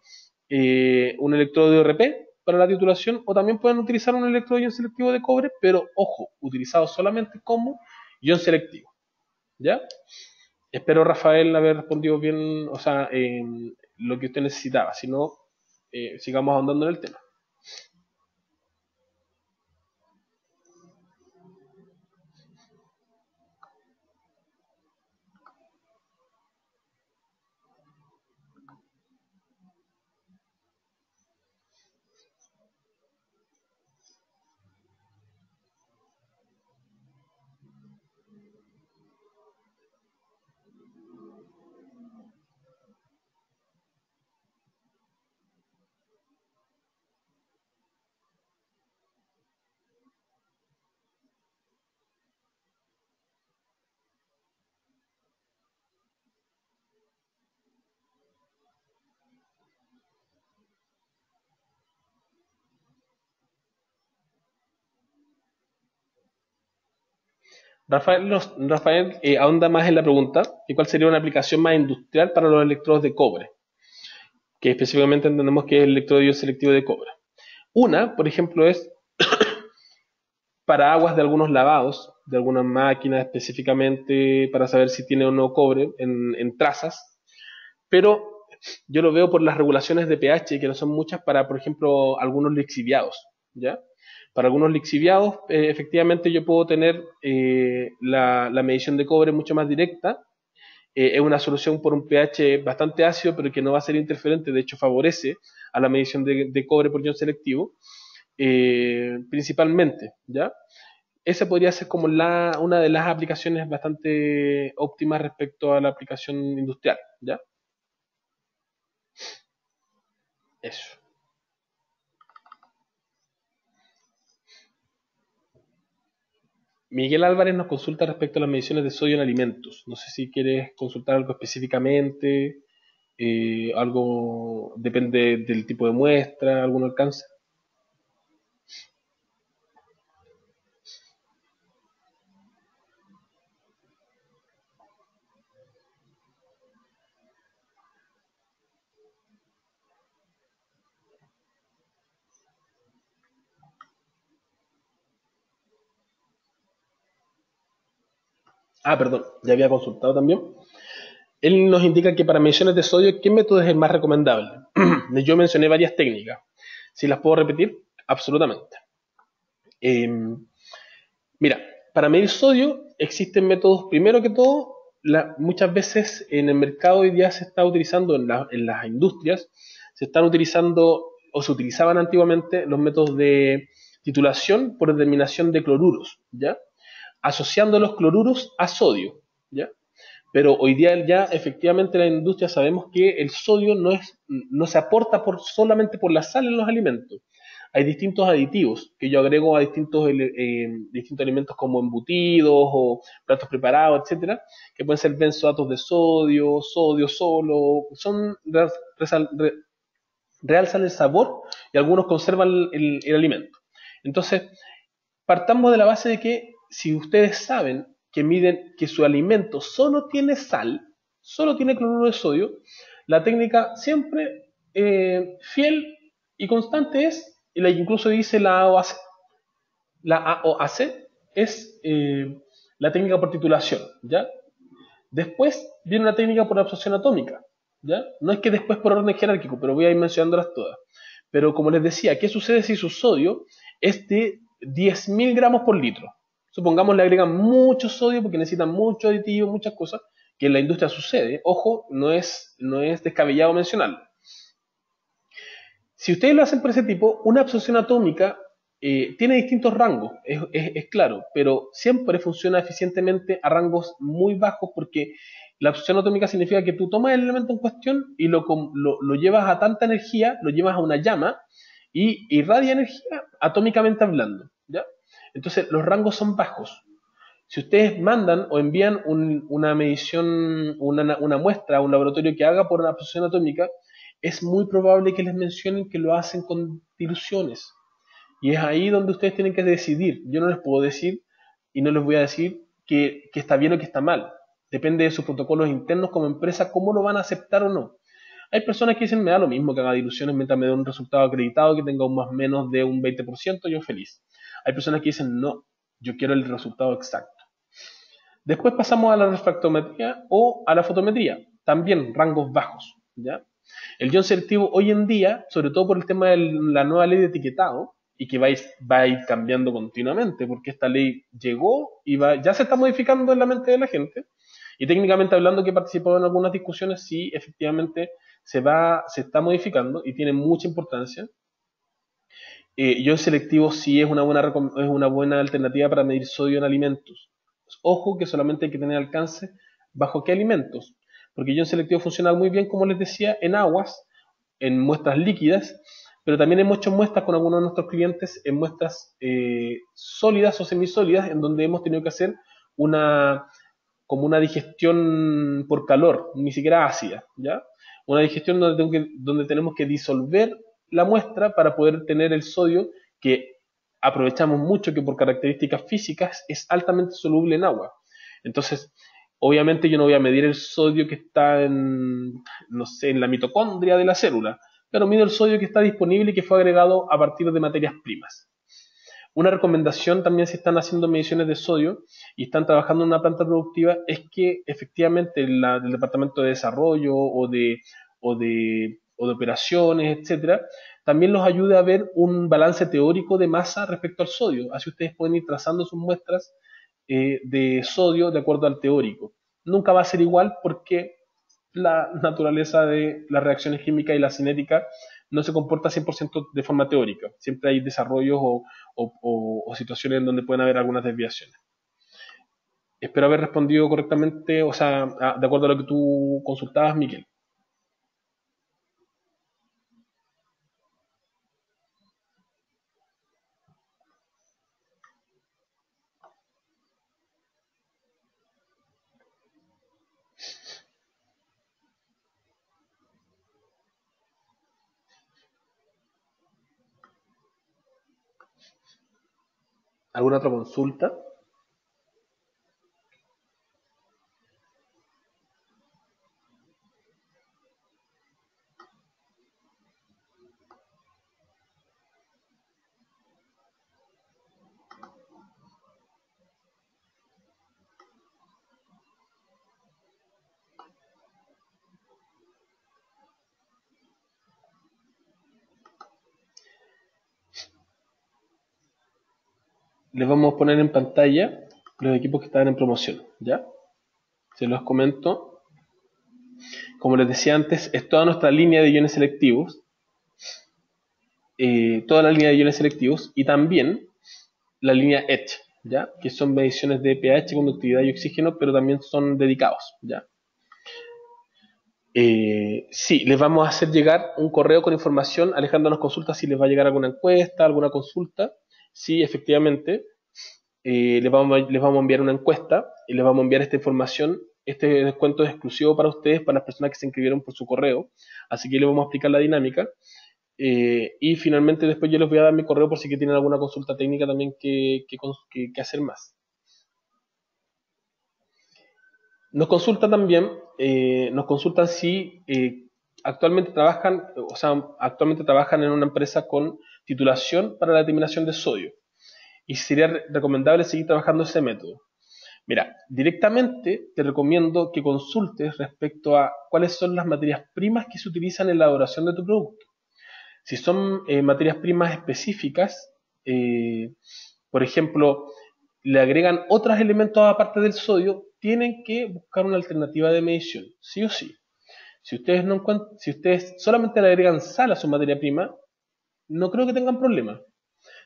un electrodo de RP para la titulación, o también pueden utilizar un electrodo de ion selectivo de cobre, pero ojo, utilizado solamente como ion selectivo. ¿Ya? Espero, Rafael, haber respondido bien, o sea, lo que usted necesitaba. Si no, sigamos ahondando en el tema. Rafael ahonda más en la pregunta, que cuál sería una aplicación más industrial para los electrodos de cobre, que específicamente entendemos que es el electrodo selectivo de cobre. Una, por ejemplo, es para aguas de algunos lavados, de algunas máquinas específicamente para saber si tiene o no cobre en trazas, pero yo lo veo por las regulaciones de pH, que no son muchas para, por ejemplo, algunos lixiviados, ¿ya? Para algunos lixiviados, efectivamente yo puedo tener la medición de cobre mucho más directa. Es una solución por un pH bastante ácido, pero que no va a ser interferente, de hecho favorece a la medición de cobre por ion selectivo, principalmente, ¿ya? Esa podría ser como una de las aplicaciones bastante óptimas respecto a la aplicación industrial, ¿ya? Eso. Miguel Álvarez nos consulta respecto a las mediciones de sodio en alimentos. No sé si quieres consultar algo específicamente. algo depende del tipo de muestra, algún alcance. Ah, perdón, ya había consultado también. Él nos indica que para mediciones de sodio, ¿qué método es el más recomendable? Yo mencioné varias técnicas. Si las puedo repetir, absolutamente. Eh, Mira, para medir sodio existen métodos, primero que todo, muchas veces en el mercado hoy día se está utilizando, en las industrias, se están utilizando o se utilizaban antiguamente los métodos de titulación por determinación de cloruros, ¿ya? Asociando los cloruros a sodio, ¿ya? Pero hoy día ya efectivamente en la industria sabemos que el sodio no se aporta solamente por la sal en los alimentos. Hay distintos aditivos que yo agrego a distintos alimentos como embutidos o platos preparados, etcétera, que pueden ser benzoatos de sodio, sodio solo, realzan el sabor y algunos conservan el alimento. Entonces, partamos de la base de que si ustedes saben que miden que su alimento solo tiene sal, solo tiene cloruro de sodio, la técnica siempre fiel y constante es, y la que incluso dice la AOAC, la AOAC es la técnica por titulación, ¿ya? Después viene una técnica por absorción atómica, ¿ya? No es que después por orden jerárquico, pero voy a ir mencionándolas todas. Pero como les decía, ¿qué sucede si su sodio es de 10.000 gramos por litro? Supongamos le agregan mucho sodio porque necesitan mucho aditivo, muchas cosas, que en la industria sucede. Ojo, no es descabellado mencionarlo. Si ustedes lo hacen por ese tipo, una absorción atómica tiene distintos rangos, es claro, pero siempre funciona eficientemente a rangos muy bajos porque la absorción atómica significa que tú tomas el elemento en cuestión y lo llevas a tanta energía, lo llevas a una llama y irradia energía atómicamente hablando, ¿ya? Entonces los rangos son bajos. Si ustedes mandan o envían una medición, una muestra a un laboratorio que haga por una absorción atómica, es muy probable que les mencionen que lo hacen con diluciones. Y es ahí donde ustedes tienen que decidir. Yo no les puedo decir y no les voy a decir que está bien o que está mal. Depende de sus protocolos internos como empresa, cómo lo van a aceptar o no. Hay personas que dicen, me da lo mismo que haga diluciones mientras me dé un resultado acreditado que tenga un más o menos de un 20%, yo feliz. Hay personas que dicen, no, yo quiero el resultado exacto. Después pasamos a la refractometría o a la fotometría, también rangos bajos, ¿ya? El ion selectivo hoy en día, sobre todo por el tema de la nueva ley de etiquetado, y que va a ir cambiando continuamente, porque esta ley llegó y ya se está modificando en la mente de la gente, y técnicamente hablando que he participado en algunas discusiones, sí, efectivamente se está modificando y tiene mucha importancia. Ion selectivo sí es una buena alternativa para medir sodio en alimentos. Ojo que solamente hay que tener alcance bajo qué alimentos, porque ion selectivo funciona muy bien, como les decía, en aguas, en muestras líquidas, pero también en muchas muestras con algunos de nuestros clientes, en muestras sólidas o semisólidas, en donde hemos tenido que hacer una como una digestión por calor, ni siquiera ácida, ¿ya? Una digestión donde tenemos que disolver la muestra para poder tener el sodio que aprovechamos mucho, que por características físicas es altamente soluble en agua. Entonces, obviamente yo no voy a medir el sodio que está no sé, en la mitocondria de la célula, pero mido el sodio que está disponible y que fue agregado a partir de materias primas. Una recomendación también si están haciendo mediciones de sodio y están trabajando en una planta productiva es que efectivamente el departamento de desarrollo o de operaciones, etcétera, también los ayude a ver un balance teórico de masa respecto al sodio. Así ustedes pueden ir trazando sus muestras de sodio de acuerdo al teórico. Nunca va a ser igual porque la naturaleza de las reacciones químicas y la cinética no se comporta 100% de forma teórica. Siempre hay desarrollos o situaciones en donde pueden haber algunas desviaciones. Espero haber respondido correctamente, o sea, de acuerdo a lo que tú consultabas, Miguel. ¿Alguna otra consulta? Les vamos a poner en pantalla los equipos que están en promoción, ¿ya? Se los comento. Como les decía antes, es toda nuestra línea de iones selectivos, toda la línea de iones selectivos y también la línea EDGE, ¿ya? Que son mediciones de pH, conductividad y oxígeno, pero también son dedicados, ¿ya? Sí, les vamos a hacer llegar un correo con información. Alejandro nos consulta si les va a llegar alguna encuesta, alguna consulta. Sí, efectivamente, les vamos a enviar una encuesta y les vamos a enviar esta información. Este descuento es exclusivo para ustedes, para las personas que se inscribieron por su correo. Así que les vamos a explicar la dinámica. Y finalmente después yo les voy a dar mi correo por si que tienen alguna consulta técnica también que hacer más. Nos consultan si actualmente trabajan en una empresa con titulación para la determinación de sodio y si sería recomendable seguir trabajando ese método. Mira, directamente te recomiendo que consultes respecto a cuáles son las materias primas que se utilizan en la elaboración de tu producto. Si son materias primas específicas, eh, por ejemplo, le agregan otros elementos aparte del sodio, tienen que buscar una alternativa de medición, sí o sí. Si ustedes solamente le agregan sal a su materia prima, no creo que tengan problema.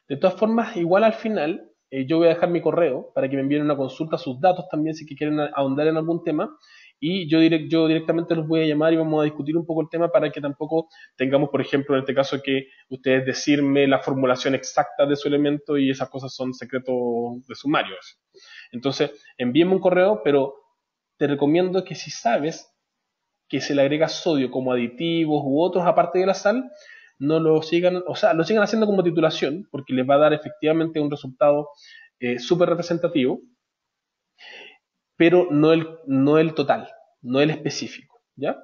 De todas formas, igual al final, yo voy a dejar mi correo para que me envíen una consulta, sus datos también, si que quieren ahondar en algún tema. Y yo directamente los voy a llamar y vamos a discutir un poco el tema para que tampoco tengamos, por ejemplo, en este caso, que ustedes decirme la formulación exacta de su elemento y esas cosas son secretos de sumarios. Entonces, envíenme un correo, pero te recomiendo que si sabes que se le agrega sodio como aditivos u otros aparte de la sal, no lo sigan, o sea, lo sigan haciendo como titulación, porque les va a dar efectivamente un resultado súper representativo, pero no el total, no el específico, ¿ya?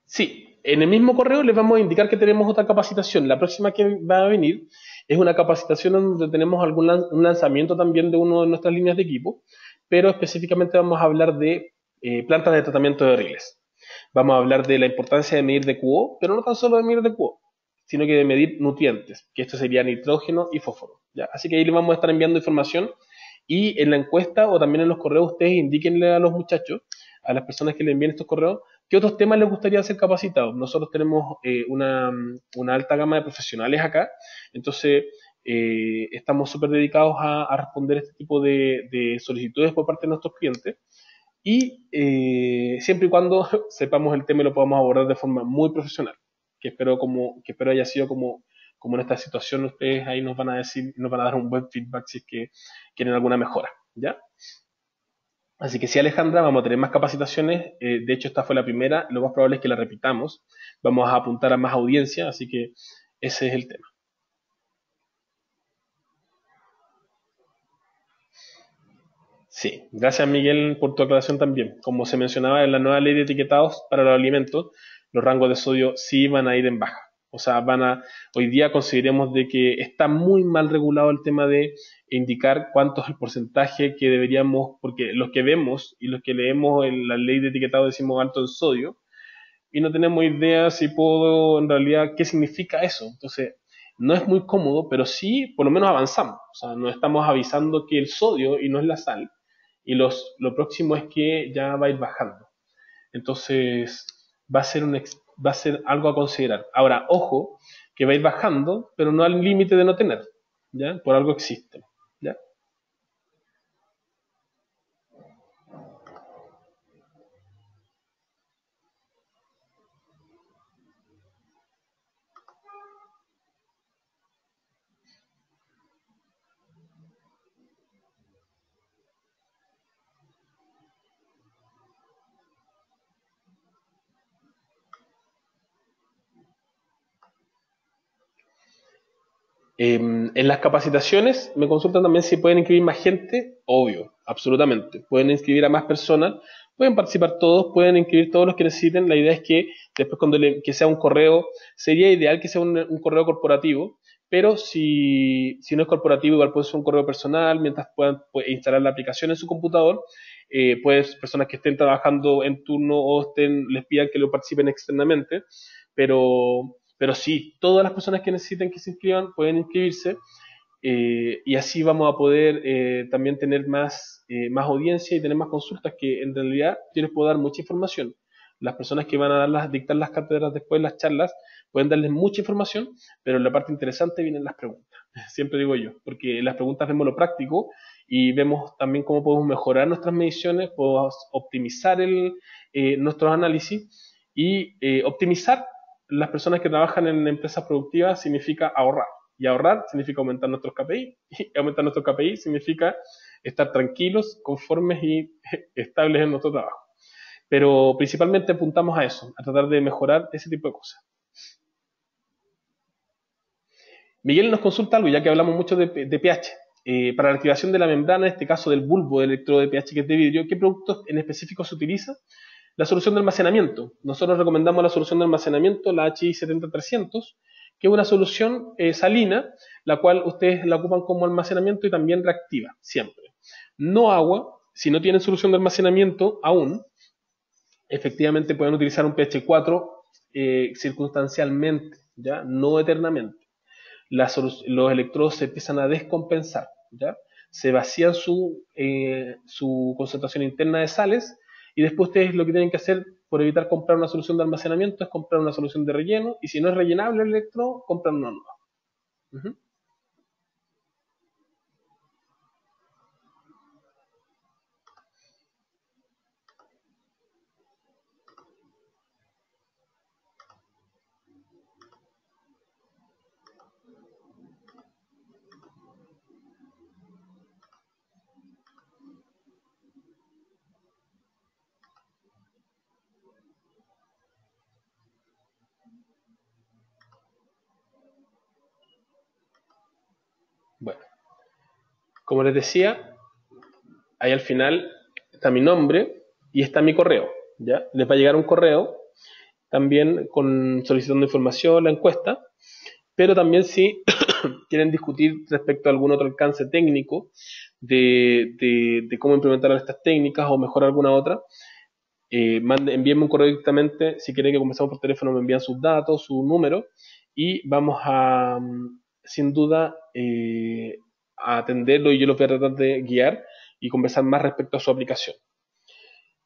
Sí, en el mismo correo les vamos a indicar que tenemos otra capacitación. La próxima que va a venir es una capacitación donde tenemos un lanzamiento también de una de nuestras líneas de equipo, pero específicamente vamos a hablar de plantas de tratamiento de riles. Vamos a hablar de la importancia de medir DQO, pero no tan solo de medir DQO, sino que de medir nutrientes, que esto sería nitrógeno y fósforo, ¿ya? Así que ahí les vamos a estar enviando información y en la encuesta o también en los correos ustedes indíquenle a los muchachos, a las personas que le envíen estos correos, qué otros temas les gustaría ser capacitados. Nosotros tenemos una alta gama de profesionales acá, entonces estamos súper dedicados a responder este tipo de solicitudes por parte de nuestros clientes y siempre y cuando sepamos el tema y lo podamos abordar de forma muy profesional, que espero haya sido como en esta situación ustedes ahí nos van a decir, nos van a dar un buen feedback si es que quieren alguna mejora, ¿ya? Así que sí, Alejandra, vamos a tener más capacitaciones. De hecho, esta fue la primera. Lo más probable es que la repitamos. Vamos a apuntar a más audiencia, así que ese es el tema. Sí, gracias Miguel por tu aclaración también. Como se mencionaba en la nueva ley de etiquetados para los alimentos, los rangos de sodio sí van a ir en baja. O sea, hoy día consideremos de que está muy mal regulado el tema de indicar cuánto es el porcentaje que deberíamos, porque los que vemos y los que leemos en la ley de etiquetado decimos alto en sodio, y no tenemos idea si puedo, en realidad, qué significa eso. Entonces, no es muy cómodo, pero sí, por lo menos avanzamos. O sea, nos estamos avisando que el sodio y no es la sal, y lo próximo es que ya va a ir bajando. Entonces, va a ser algo a considerar. Ahora, ojo, que va a ir bajando, pero no al límite de no tener, ¿ya? Por algo existe, ¿ya? En las capacitaciones me consultan también si pueden inscribir más gente, obvio, absolutamente. Pueden inscribir a más personas, pueden participar todos, pueden inscribir todos los que necesiten. La idea es que después que sea un correo, sería ideal que sea un correo corporativo, pero si no es corporativo, igual puede ser un correo personal, mientras puedan instalar la aplicación en su computador. Pues personas que estén trabajando en turno o les pidan que lo participen externamente, pero sí, todas las personas que necesiten que se inscriban pueden inscribirse, y así vamos a poder también tener más audiencia y tener más consultas, que en realidad yo les puedo dar mucha información. Las personas que van a dictar las cátedras después, las charlas, pueden darles mucha información, pero en la parte interesante vienen las preguntas, siempre digo yo, porque en las preguntas vemos lo práctico y vemos también cómo podemos mejorar nuestras mediciones, podemos optimizar nuestros análisis y optimizar las personas que trabajan en empresas productivas significa ahorrar. Y ahorrar significa aumentar nuestros KPI. Y aumentar nuestros KPI significa estar tranquilos, conformes y estables en nuestro trabajo. Pero principalmente apuntamos a eso, a tratar de mejorar ese tipo de cosas. Miguel nos consulta algo, ya que hablamos mucho de pH. Para la activación de la membrana, en este caso del bulbo del electrodo de pH que es de vidrio, ¿qué productos en específico se utiliza? La solución de almacenamiento. Nosotros recomendamos la solución de almacenamiento, la HI 70300, que es una solución salina, la cual ustedes la ocupan como almacenamiento y también reactiva, siempre. No agua. Si no tienen solución de almacenamiento aún, efectivamente pueden utilizar un pH 4 circunstancialmente, ¿ya? No eternamente. Los electrodos se empiezan a descompensar, ¿ya? Se vacían su concentración interna de sales, y después ustedes lo que tienen que hacer por evitar comprar una solución de almacenamiento es comprar una solución de relleno, y si no es rellenable el electrodo, compran una nueva. Uh-huh. Bueno, como les decía, ahí al final está mi nombre y está mi correo, ¿ya? Les va a llegar un correo también solicitando información, la encuesta, pero también si quieren discutir respecto a algún otro alcance técnico de cómo implementar estas técnicas o mejorar alguna otra, envíenme un correo directamente. Si quieren que conversemos por teléfono, me envían sus datos, su número, y vamos a, sin duda, a atenderlo, y yo los voy a tratar de guiar y conversar más respecto a su aplicación.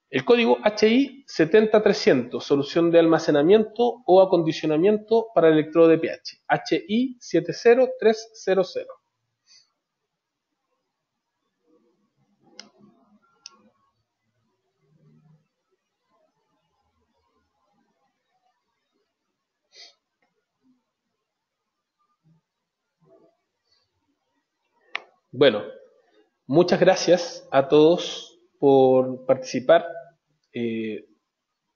El código HI 70300, solución de almacenamiento o acondicionamiento para el electrodo de pH. HI 70300. Bueno, muchas gracias a todos por participar. Eh,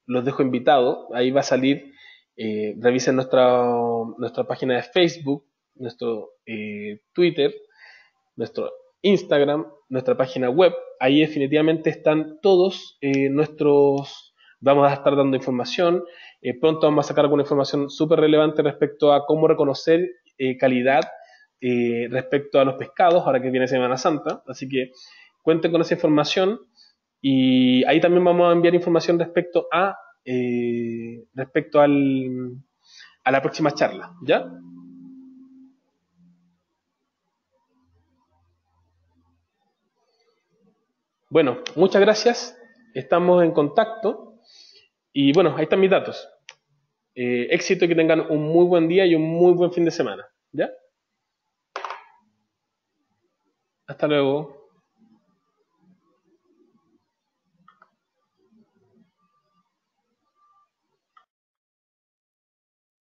los dejo invitados. Ahí va a salir. Revisen nuestra página de Facebook, nuestro Twitter, nuestro Instagram, nuestra página web. Ahí definitivamente están todos nuestros. Vamos a estar dando información. Pronto vamos a sacar alguna información súper relevante respecto a cómo reconocer calidad respecto a los pescados, ahora que viene Semana Santa. Así que cuenten con esa información. Y ahí también vamos a enviar información respecto a la próxima charla, ¿ya? Bueno, muchas gracias. Estamos en contacto. Y bueno, ahí están mis datos. Éxito y que tengan un muy buen día y un muy buen fin de semana, ¿ya? Hasta luego.